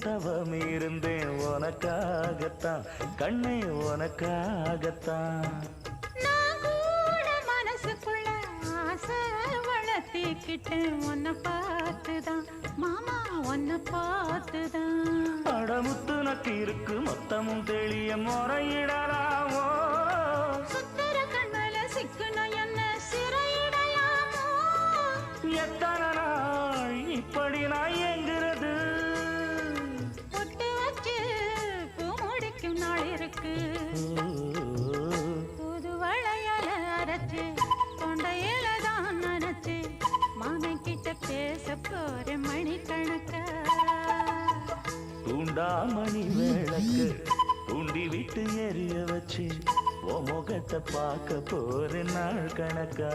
தவம் இருந்தேன் உனக்காகத்தான் கண்ணே உனக்காகத்தான் நான் கூட மனசுக்குள்ள ஆசை வளர்த்திக்கிட்டேன் உன்னை பார்த்துதான் மாமா உன்னை பார்த்துதான் அடமுத்து நக்கு இருக்கு மொத்தமும் தெளிய முறையிடலாமோ சுத்தர கண்மல சிக்குன என்ன சிறையிடையாமோ எத்தனை நாள் இப்படி நான் எங்கிறது பொட்டு வச்சு பூ முடிக்கும் நாள் இருக்கு புது வளையல அரைச்சு தொண்டையில தான் நினைச்சு மாமன் கிட்ட பேச போற மணிக்கணக்கா தூண்டாமணி விளக்கு தூண்டி விட்டு எரிய வச்சு உன் முகத்தை பார்க்க போற நாள் கணக்கா